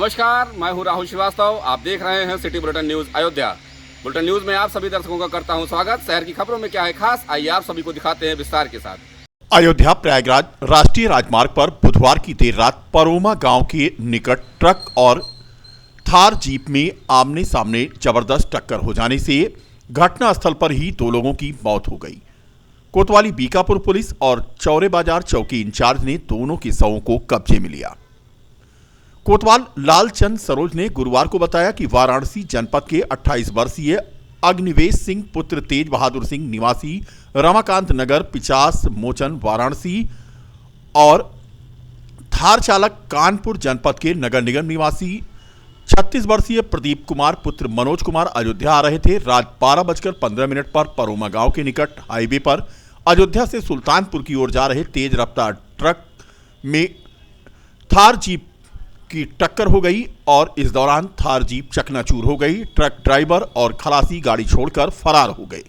नमस्कार, मैं हूं राहुल श्रीवास्तव। आप देख रहे हैं city bulletin news Ayodhya. Bulletin news में आप सभी दर्शकों का करता हूं स्वागत। शहर की खबरों में क्या है खास, आइए आप सभी को दिखाते हैं विस्तार के साथ। अयोध्या प्रयागराज राष्ट्रीय राजमार्ग पर बुधवार की देर रात परोमा गांव के निकट ट्रक और थार जीप में आमने सामने जबरदस्त टक्कर हो जाने से घटनास्थल पर ही 2 लोगों की मौत हो गई। कोतवाली बीकापुर पुलिस और चौरे बाजार चौकी इंचार्ज ने दोनों के शवों को कब्जे में लिया। कोतवाल लालचंद सरोज ने गुरुवार को बताया कि वाराणसी जनपद के 28 वर्षीय अग्निवेश सिंह पुत्र तेज बहादुर सिंह निवासी रमाकांत नगर 50 मोचन वाराणसी और थार चालक कानपुर जनपद के नगर निगम निवासी 36 वर्षीय प्रदीप कुमार पुत्र मनोज कुमार अयोध्या आ रहे थे। रात 12:15 पर परोमा गांव के निकट हाईवे पर अयोध्या से सुल्तानपुर की ओर जा रहे तेज रफ्तार ट्रक में थार जीप की टक्कर हो गई और इस दौरान थार जीप चकनाचूर हो गई। ट्रक ड्राइवर और खलासी गाड़ी छोड़कर फरार हो गए।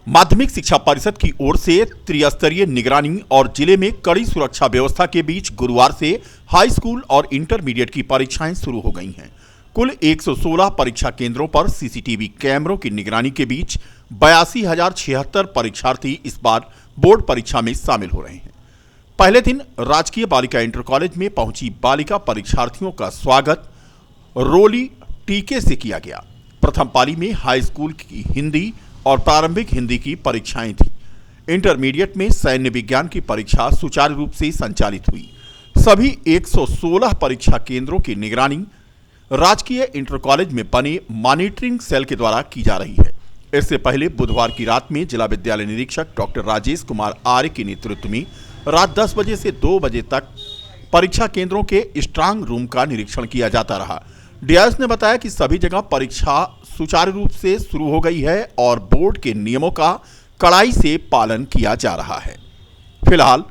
माध्यमिक शिक्षा परिषद की ओर से त्रिस्तरीय निगरानी और जिले में कड़ी सुरक्षा व्यवस्था के बीच गुरुवार से हाई स्कूल और इंटरमीडिएट की परीक्षाएं शुरू हो गई हैं। कुल 116 परीक्षा केंद्रों पर सीसीटीवी कैमरों की निगरानी के बीच 82,076 परीक्षार्थी इस बार बोर्ड परीक्षा में शामिल हो रहे हैं। पहले दिन राजकीय बालिका इंटर कॉलेज में पहुंची बालिका परीक्षार्थियों का स्वागत रोली टीके से किया गया। प्रथम पाली में हाई स्कूल की हिंदी और प्रारंभिक हिंदी की परीक्षाएं थी। इंटरमीडिएट में सैन्य विज्ञान की परीक्षा सुचारू रूप से संचालित हुई। सभी 116 परीक्षा केंद्रों की निगरानी राजकीय इंटर कॉलेज में बने मॉनिटरिंग सेल के द्वारा की जा रही है। इससे पहले बुधवार की रात में जिला विद्यालय निरीक्षक डॉक्टर राजेश कुमार आर्य के नेतृत्व में रात 10 बजे से 2 बजे तक परीक्षा केंद्रों के स्ट्रांग रूम का निरीक्षण किया जाता रहा। डीआईएस ने बताया कि सभी जगह परीक्षा सुचारू रूप से शुरू हो गई है और बोर्ड के नियमों का कड़ाई से पालन किया जा रहा है। फिलहाल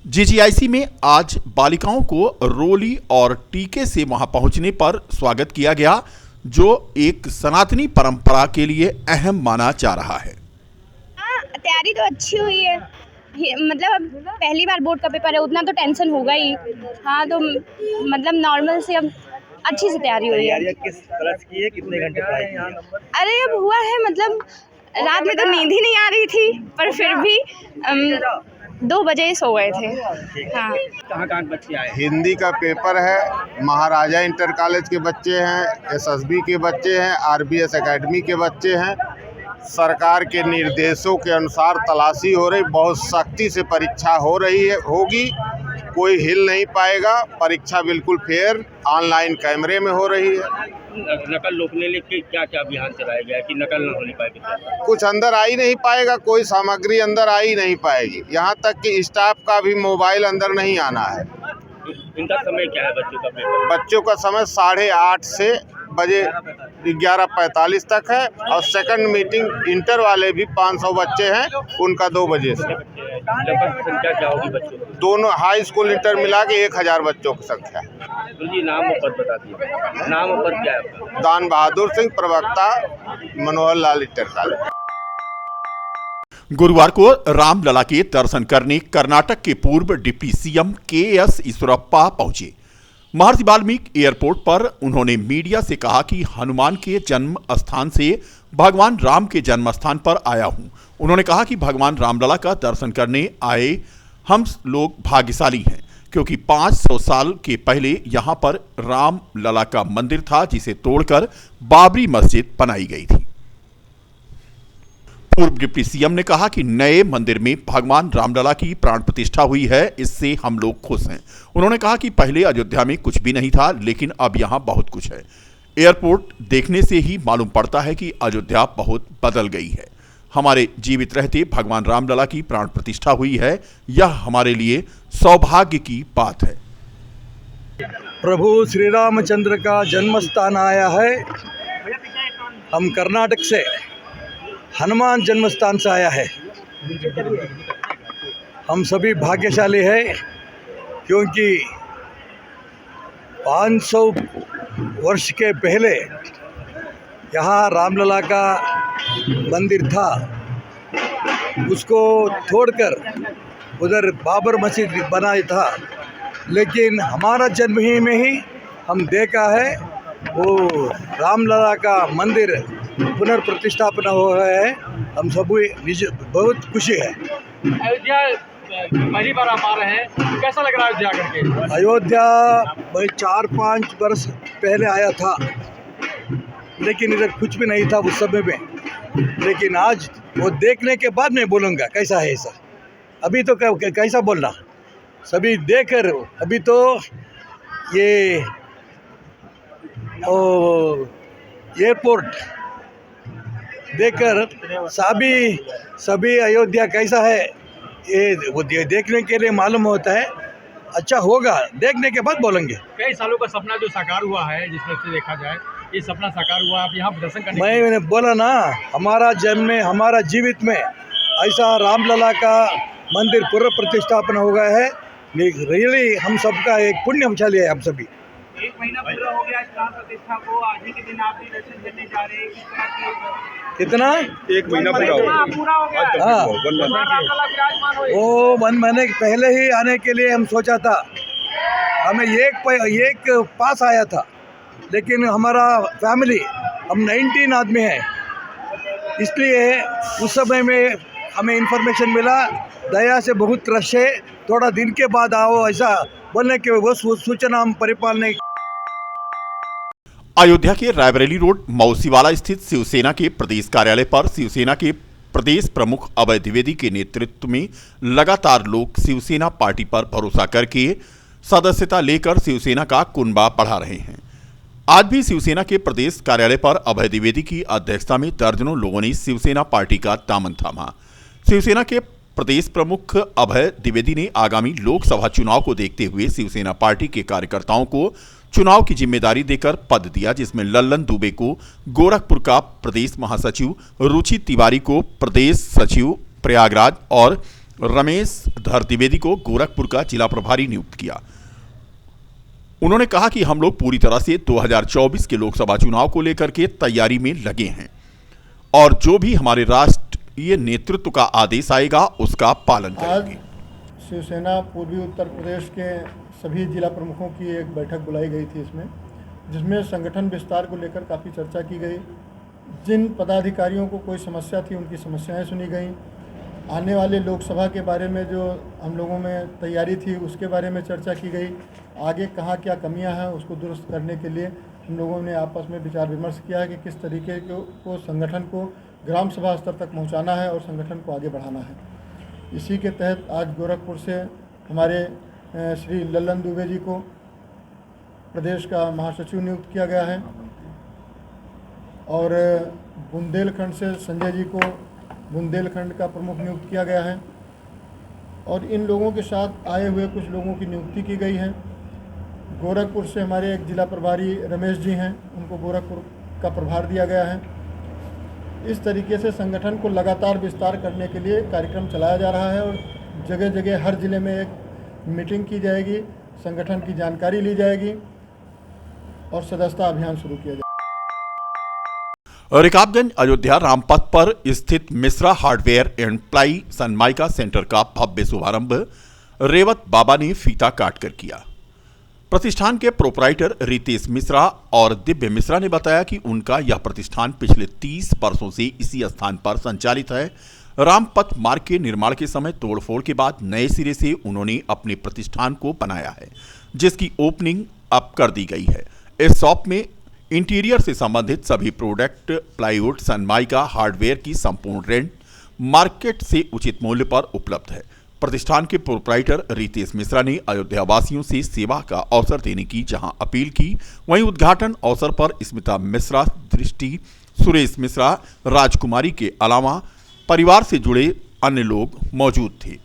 जीजीआईसी में आज बालिकाओं को रोली और टीके से वहां पहुंचने पर स्वागत किया गया, जो एक सनातनी परंपरा के लिए अहम माना जा रहा है। तैयारी तो अच्छी हुई है, मतलब अब पहली बार बोर्ड का पेपर है, उतना तो टेंशन होगा ही। हाँ, तो मतलब नॉर्मल से अब अच्छी से तैयारी हुई है। किस तरह से की है, कितने घंटे पढ़ाई की है? अरे अब हुआ है, मतलब रात में तो नींद ही नहीं आ रही थी, पर फिर भी 2 बजे सो गए थे। हाँ। कहाँ के बच्चे आए? हिंदी का पेपर है, महाराजा इंटर कॉलेज के बच्चे हैं, एसएसबी के बच्चे हैं, आरबीएस एकेडमी के बच्चे हैं। सरकार के निर्देशों के अनुसार तलाशी हो रही, बहुत सख्ती से परीक्षा हो रही है, होगी, कोई हिल नहीं पाएगा। परीक्षा बिल्कुल फेयर ऑनलाइन कैमरे में हो रही है। नकल रोकने के लिए क्या क्या अभियान चलाया गया है कि नकल न होने पाए? कुछ अंदर आ ही नहीं पाएगा, कोई सामग्री अंदर आ ही नहीं पाएगी। यहाँ तक कि स्टाफ का भी मोबाइल अंदर नहीं आना है। इनका समय क्या है बच्चों का पेपर? बच्चों का समय 8:30 से बजे 11:45 तक है और सेकंड मीटिंग इंटर वाले भी 500 बच्चे हैं, उनका 2 बजे से। लगभग संख्या क्या होगी बच्चों की? दोनों हाई स्कूल इंटर मिला के 1000 बच्चों की संख्या है। तो जी नाम और पद बता दीजिए। नाम और पद क्या है? दान बहादुर सिंह, प्रवक्ता मनोहर लाल इंटर कॉलेज। गुरुवार को रामलला के दर्शन करने कर्नाटक के पूर्व डिप्टी सीएम के.एस. ईश्वरप्पा पहुंचे। महर्षि वाल्मीकि एयरपोर्ट पर उन्होंने मीडिया से कहा कि हनुमान के जन्म स्थान से भगवान राम के जन्म स्थान पर आया हूं। उन्होंने कहा कि भगवान रामलला का दर्शन करने आए हम लोग भाग्यशाली हैं, क्योंकि 500 साल के पहले यहां पर रामलला का मंदिर था, जिसे तोड़कर बाबरी मस्जिद बनाई गई थी। पूर्व डिप्टी सीएम ने कहा कि नए मंदिर में भगवान रामलला की प्राण प्रतिष्ठा हुई है, इससे हम लोग खुश हैं। उन्होंने कहा कि पहले अयोध्या में कुछ भी नहीं था, लेकिन अब यहां बहुत कुछ है। एयरपोर्ट देखने से ही मालूम पड़ता है कि अयोध्या बहुत बदल गई है। हमारे जीवित रहते भगवान रामलला की प्राण प्रतिष्ठा हुई है, यह हमारे लिए सौभाग्य की बात है। प्रभु श्री रामचंद्र का जन्म स्थान आया है। हम कर्नाटक से हनुमान जन्म स्थान से आया है। हम सभी भाग्यशाली हैं, क्योंकि 500 वर्ष के पहले यहाँ रामलला का मंदिर था, उसको तोड़कर उधर बाबर मस्जिद बनाया था। लेकिन हमारा जन्मभूमि में ही हम देखा है वो रामलला का मंदिर पुनर्प्रतिष्ठापना हुआ है। हम सभी निज बहुत खुशी है। अयोध्या पहली बार आप आ रहे हैं, कैसा लग रहा है अयोध्या करके? अयोध्या मैं 4-5 वर्ष पहले आया था, लेकिन इधर कुछ भी नहीं था उस समय में। लेकिन आज वो देखने के बाद मैं बोलूँगा कैसा है ऐसा। अभी तो कैसा बोलना, सभी देखकर अभी तो ये एयरपोर्ट देखकर सभी अयोध्या कैसा है ये वो देखने के लिए मालूम होता है। अच्छा होगा, देखने के बाद बोलेंगे। कई सालों का सपना जो साकार हुआ है, जिसमें से देखा जाए ये सपना साकार हुआ, आप यहाँ दर्शन करने मैंने बोला ना, हमारा जन्म में हमारा जीवित में ऐसा रामलला का मंदिर पूर्ण प्रतिष्ठापना हो गया है। रियली हम सबका एक पुण्यशाली है। हम सभी 1 महीना पूरा हो गया प्राण प्रतिष्ठा को, आज ही के दिन आप भी दर्शन करने जा रहे हैं। कितना 1 महीना पूरा हो गया। हाँ, रामलला विराजमान हुए। वो 1 महीने पहले ही आने के लिए हम सोचा था। हमें एक पास आया था, लेकिन हमारा फैमिली हम 19 आदमी हैं, इसलिए उस समय में हमें इन्फॉर्मेशन मिला दया से बहुत रश है, थोड़ा दिन के बाद आओ ऐसा बोलने के वो सूचना हम परिपाल नहीं। अयोध्या के रायबरेली रोड मौसीवाला स्थित शिवसेना के प्रदेश कार्यालय पर शिवसेना के प्रदेश प्रमुख अभय द्विवेदी के नेतृत्व में लगातार लोग शिवसेना पार्टी पर भरोसा करके सदस्यता लेकर शिवसेना का कुनबा बढ़ा रहे हैं। आज भी शिवसेना के प्रदेश कार्यालय पर अभय द्विवेदी की अध्यक्षता में दर्जनों लोगों ने शिवसेना पार्टी का दामन थामा। शिवसेना के प्रदेश प्रमुख अभय द्विवेदी ने आगामी लोकसभा चुनाव को देखते हुए शिवसेना पार्टी के कार्यकर्ताओं को चुनाव की जिम्मेदारी देकर पद दिया, जिसमें लल्लन दुबे को गोरखपुर का प्रदेश महासचिव, रुचि तिवारी को प्रदेश सचिव प्रयागराज और रमेश धर द्विवेदी को गोरखपुर का जिला प्रभारी नियुक्त किया। उन्होंने कहा कि हम लोग पूरी तरह से 2024 के लोकसभा चुनाव को लेकर के तैयारी में लगे हैं और जो भी हमारे राष्ट्रीय नेतृत्व का आदेश आएगा उसका पालन करेंगे। शिवसेना पूर्वी उत्तर प्रदेश के सभी जिला प्रमुखों की एक बैठक बुलाई गई थी इसमें, जिसमें संगठन विस्तार को लेकर काफ़ी चर्चा की गई। जिन पदाधिकारियों को कोई समस्या थी उनकी समस्याएं सुनी गईं। आने वाले लोकसभा के बारे में जो हम लोगों में तैयारी थी उसके बारे में चर्चा की गई। आगे कहाँ क्या कमियां हैं उसको दुरुस्त करने के लिए हम लोगों ने आपस में विचार विमर्श किया है कि किस तरीके को संगठन को ग्राम सभा स्तर तक पहुँचाना है और संगठन को आगे बढ़ाना है। इसी के तहत आज गोरखपुर से हमारे श्री लल्लन दुबे जी को प्रदेश का महासचिव नियुक्त किया गया है और बुंदेलखंड से संजय जी को बुंदेलखंड का प्रमुख नियुक्त किया गया है और इन लोगों के साथ आए हुए कुछ लोगों की नियुक्ति की गई है। गोरखपुर से हमारे एक जिला प्रभारी रमेश जी हैं, उनको गोरखपुर का प्रभार दिया गया है। इस तरीके से संगठन को लगातार विस्तार करने के लिए कार्यक्रम चलाया जा रहा है और जगह जगह हर जिले में एक मीटिंग की जाएगी, संगठन की जानकारी ली जाएगी और सदस्यता अभियान शुरू किया जाएगा। रकाबगंज अयोध्या रामपथ पर स्थित Mishra hardware and ply Sunmica centre का भव्य शुभारंभ रेवत बाबा ने फीता काटकर किया। प्रतिष्ठान के प्रोपराइटर रितेश मिश्रा और दिव्य मिश्रा ने बताया कि उनका यह प्रतिष्ठान पिछले 30 वर्षों से इसी स्थान पर संचालित है। रामपथ मार्ग के निर्माण के समय तोड़फोड़ के बाद नए सिरे से उन्होंने अपने प्रतिष्ठान को बनाया है, जिसकी ओपनिंग अब कर दी गई है। इस शॉप में इंटीरियर से संबंधित सभी प्रोडक्ट, प्लाईवुड, सनमाइका, हार्डवेयर की संपूर्ण रेंज मार्केट से उचित मूल्य पर उपलब्ध है। प्रतिष्ठान के प्रोपराइटर रितेश मिश्रा ने अयोध्या वासियों से सेवा का अवसर देने की जहां अपील की, वहीं उद्घाटन अवसर पर स्मिता मिश्रा, दृष्टि, सुरेश मिश्रा, राजकुमारी के अलावा परिवार से जुड़े अन्य लोग मौजूद थे।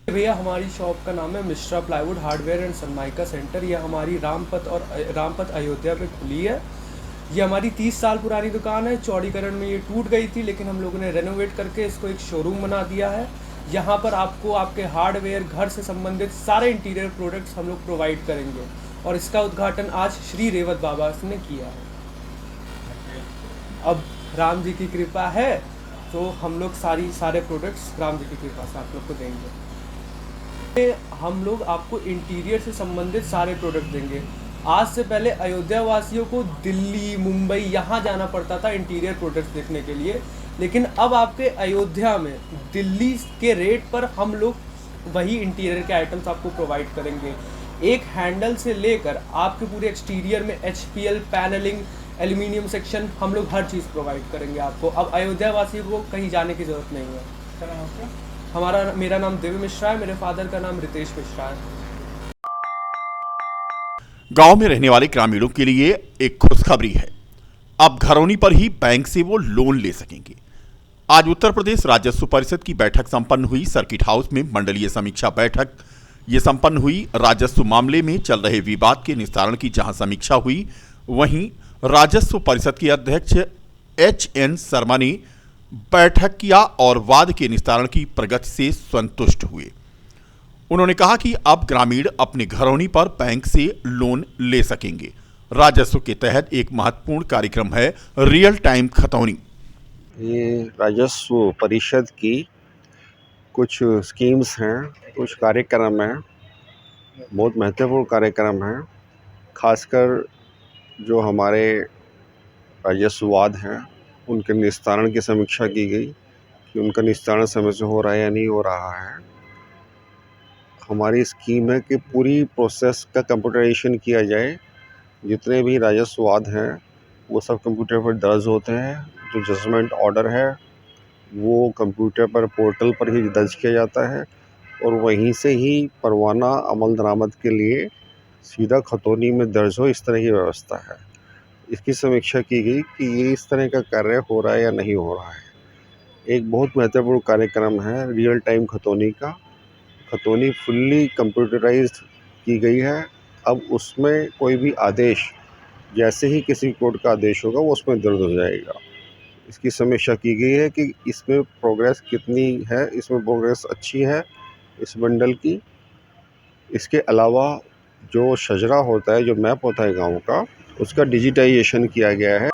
भैया हमारी शॉप का नाम है Mishra plywood hardware and Sunmica centre. यह हमारी रामपथ अयोध्या पे खुली है। ये हमारी 30 साल पुरानी दुकान है। चौड़ीकरण में ये टूट गई थी, लेकिन हम लोगों ने रेनोवेट करके इसको एक शोरूम बना दिया है। यहाँ पर आपको आपके हार्डवेयर, घर से संबंधित सारे इंटीरियर प्रोडक्ट्स हम लोग प्रोवाइड करेंगे और इसका उद्घाटन आज श्री रेवत बाबा ने किया है। अब राम जी की कृपा है तो हम लोग सारे प्रोडक्ट्स राम जी की कृपा से आप लोग को देंगे। हम लोग आपको इंटीरियर से संबंधित सारे प्रोडक्ट देंगे। आज से पहले अयोध्या वासियों को दिल्ली, मुंबई यहाँ जाना पड़ता था इंटीरियर प्रोडक्ट्स देखने के लिए, लेकिन अब आपके अयोध्या में दिल्ली के रेट पर हम लोग वही इंटीरियर के आइटम्स आपको प्रोवाइड करेंगे। एक हैंडल से लेकर आपके पूरे एक्सटीरियर में HPL पैनलिंग, एल्यूमिनियम सेक्शन, हम लोग हर चीज़ प्रोवाइड करेंगे आपको। अब अयोध्या वासियों को कहीं जाने की ज़रूरत नहीं है। मेरा नाम दिव्य मिश्रा है, मेरे फादर का नाम रितेश मिश्रा है। गांव में रहने वाले ग्रामीणों के लिए एक खुशखबरी है। अब घरौनी पर ही बैंक से वो लोन ले सकेंगे। आज उत्तर प्रदेश राजस्व परिषद की बैठक संपन्न हुई। सर्किट हाउस में मंडलीय समीक्षा बैठक ये संपन्न हुई। राजस्व मामले में चल रहे विवाद के निस्तारण की जहां समीक्षा हुई, वहीं राजस्व परिषद के अध्यक्ष HN शर्मा ने बैठक किया और वाद के निस्तारण की प्रगति से संतुष्ट हुए। उन्होंने कहा कि अब ग्रामीण अपने घरौनी पर बैंक से लोन ले सकेंगे। राजस्व के तहत एक महत्वपूर्ण कार्यक्रम है रियल टाइम खतौनी। ये राजस्व परिषद की कुछ स्कीम्स हैं, कुछ कार्यक्रम हैं, बहुत महत्वपूर्ण कार्यक्रम हैं। खासकर जो हमारे राजस्ववाद हैं उनके निस्तारण की समीक्षा की गई कि उनका निस्तारण समय से हो रहा है या नहीं हो रहा है। हमारी स्कीम है कि पूरी प्रोसेस का कंप्यूटराइजेशन किया जाए। जितने भी राजस्ववाद हैं वो सब कंप्यूटर पर दर्ज होते हैं। जो जजमेंट ऑर्डर है वो कंप्यूटर पर पोर्टल पर ही दर्ज किया जाता है और वहीं से ही परवाना अमल दरामद के लिए सीधा खतौनी में दर्ज हो, इस तरह की व्यवस्था है। इसकी समीक्षा की गई कि ये इस तरह का कार्य हो रहा है या नहीं हो रहा है। एक बहुत महत्वपूर्ण कार्यक्रम है रियल टाइम खतौनी का। खतौनी फुल्ली कंप्यूटराइज्ड की गई है। अब उसमें कोई भी आदेश, जैसे ही किसी कोर्ट का आदेश होगा वो उसमें दर्ज हो जाएगा। इसकी समीक्षा की गई है कि इसमें प्रोग्रेस कितनी है। इसमें प्रोग्रेस अच्छी है इस बंडल की। इसके अलावा जो शजरा होता है, जो मैप होता है गांव का, उसका डिजिटाइजेशन किया गया है।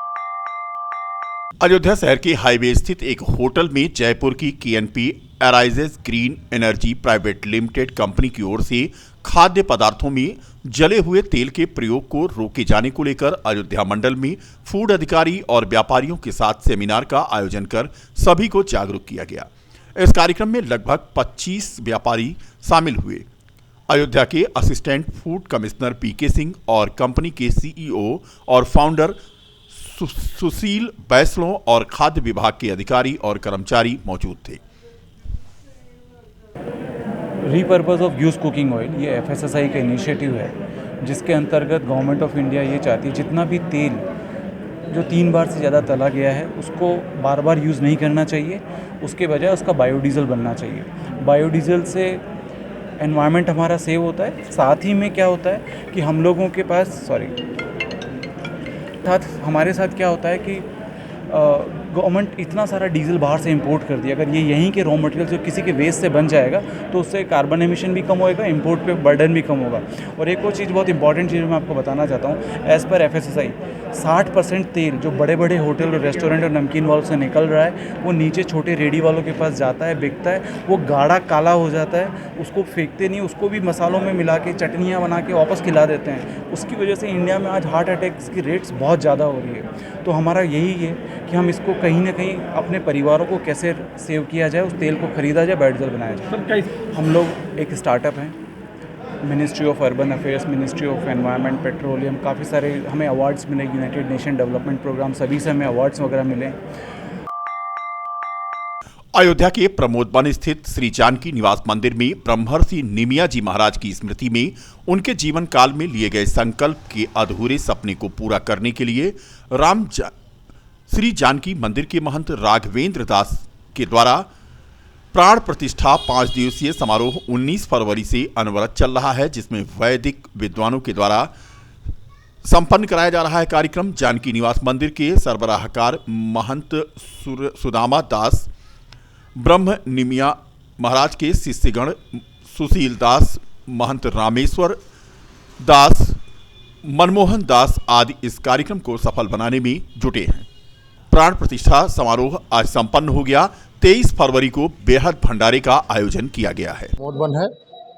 अयोध्या शहर के हाईवे स्थित एक होटल में जयपुर की KNP arises green energy private limited company की ओर से खाद्य पदार्थों में जले हुए तेल के प्रयोग को रोके जाने को लेकर अयोध्या मंडल में फूड अधिकारी और व्यापारियों के साथ सेमिनार का आयोजन कर सभी को जागरूक किया गया। इस कार्यक्रम में लगभग 25 व्यापारी शामिल हुए। अयोध्या के assistant food commissioner PK Singh और कंपनी के CEO और फाउंडर सुशील बैसलों और खाद्य विभाग के अधिकारी और कर्मचारी मौजूद थे। Repurpose of use cooking oil, ये FSSAI का इनिशिएटिव है, जिसके अंतर्गत गवर्नमेंट ऑफ इंडिया ये चाहती है जितना भी तेल जो 3 बार से ज़्यादा तला गया है उसको बार बार यूज़ नहीं करना चाहिए। उसके बजाय उसका बायोडीज़ल बनना चाहिए। बायोडीज़ल से एनवायरनमेंट हमारा सेव होता है। साथ ही में क्या होता है कि हम लोगों के पास हमारे साथ क्या होता है कि गवर्नमेंट इतना सारा डीजल बाहर से इंपोर्ट कर दिया। अगर ये यहीं के रॉ मटेरियल जो किसी के वेस्ट से बन जाएगा तो उससे कार्बन एमिशन भी कम होएगा, इंपोर्ट पे बर्डन भी कम होगा। और एक और चीज़, बहुत इंपॉर्टेंट चीज़ मैं आपको बताना चाहता हूँ, एज़ पर FSSAI 60% तेल जो बड़े बड़े होटल और रेस्टोरेंट और नमकीन वालों से निकल रहा है वो नीचे छोटे रेडी वालों के पास जाता है, बिकता है। वो गाढ़ा काला हो जाता है, उसको फेंकते नहीं, उसको भी मसालों में मिला के चटनियाँ बना के वापस खिला देते हैं। उसकी वजह से इंडिया में आज हार्ट अटैक्स की रेट्स बहुत ज़्यादा हो रही है। तो हमारा यही है कि हम इसको कहीं ना कहीं अपने परिवारों को कैसे सेव किया जाए, उस तेल को खरीदा जाए, बायोडीजल बनाया जाए। हम लोग एक स्टार्टअप हैं, ministry of urban affairs, ministry of environment, petroleum, काफ़ी सारे हमें अवार्ड्स मिले, यूनाइटेड नेशन डेवलपमेंट प्रोग्राम, सभी से हमें अवार्ड्स वगैरह मिले। अयोध्या के प्रमोद वन स्थित श्री जानकी निवास मंदिर में ब्रह्मर्षि निमिया जी महाराज की स्मृति में उनके जीवन काल में लिए गए संकल्प के अधूरे सपने को पूरा करने के लिए श्री जानकी मंदिर के महंत राघवेंद्र दास के द्वारा प्राण प्रतिष्ठा 5 दिवसीय समारोह 19 फरवरी से अनवरत चल रहा है, जिसमें वैदिक विद्वानों के द्वारा संपन्न कराया जा रहा है। कार्यक्रम जानकी निवास मंदिर के सरबराहकार महंत सुदामा दास, ब्रह्म निमिया महाराज के शिष्यगण सुशील दास, महंत रामेश्वर दास, मनमोहन दास आदि इस कार्यक्रम को सफल बनाने में जुटे हैं। प्राण प्रतिष्ठा समारोह आज संपन्न हो गया। 23 फरवरी को बेहद भंडारे का आयोजन किया गया है। प्रमोद वन है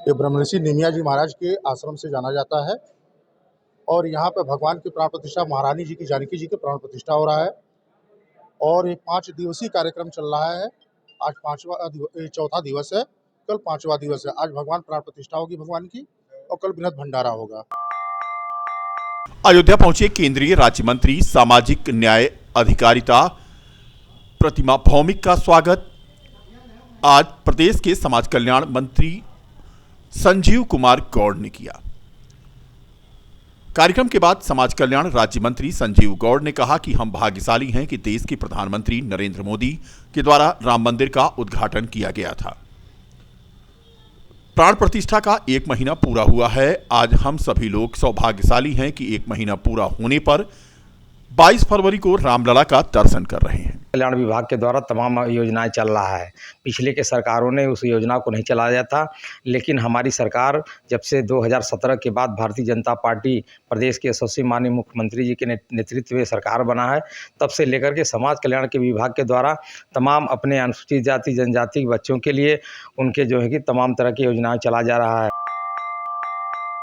ये ब्रह्मऋषि निमिया जी महाराज के आश्रम से जाना जाता है और यहाँ पे भगवान की प्राण प्रतिष्ठा महारानी जी की जानकी जी के प्राण प्रतिष्ठा हो रहा है और ये 5 दिवसीय कार्यक्रम चल रहा है। आज चौथा दिवस है, कल 5वां दिवस है। आज भगवान प्राण प्रतिष्ठा होगी भगवान की और कल बृहद भंडारा होगा। अयोध्या पहुंचे केंद्रीय राज्य मंत्री सामाजिक न्याय अधिकारिता प्रतिमा भौमिक का स्वागत आज प्रदेश के समाज कल्याण मंत्री संजीव कुमार गौड़ ने किया। कार्यक्रम के बाद समाज कल्याण राज्य मंत्री संजीव गौड़ ने कहा कि हम भाग्यशाली हैं कि देश के प्रधानमंत्री नरेंद्र मोदी के द्वारा राम मंदिर का उद्घाटन किया गया था। प्राण प्रतिष्ठा का 1 महीना पूरा हुआ है। आज हम सभी लोग सौभाग्यशाली हैं कि 1 महीना पूरा होने पर 22 फरवरी को रामलला का दर्शन कर रहे हैं। कल्याण विभाग के द्वारा तमाम योजनाएं चल रहा है। पिछले के सरकारों ने उस योजना को नहीं चलाया था, लेकिन हमारी सरकार जब से 2017 के बाद भारतीय जनता पार्टी प्रदेश के यशस्वी माननीय मुख्यमंत्री जी के नेतृत्व में सरकार बना है, तब से लेकर के समाज कल्याण के विभाग के द्वारा तमाम अपने अनुसूचित जाति जनजाति बच्चों के लिए उनके जो है कि तमाम तरह की योजनाएं चला जा रहा है।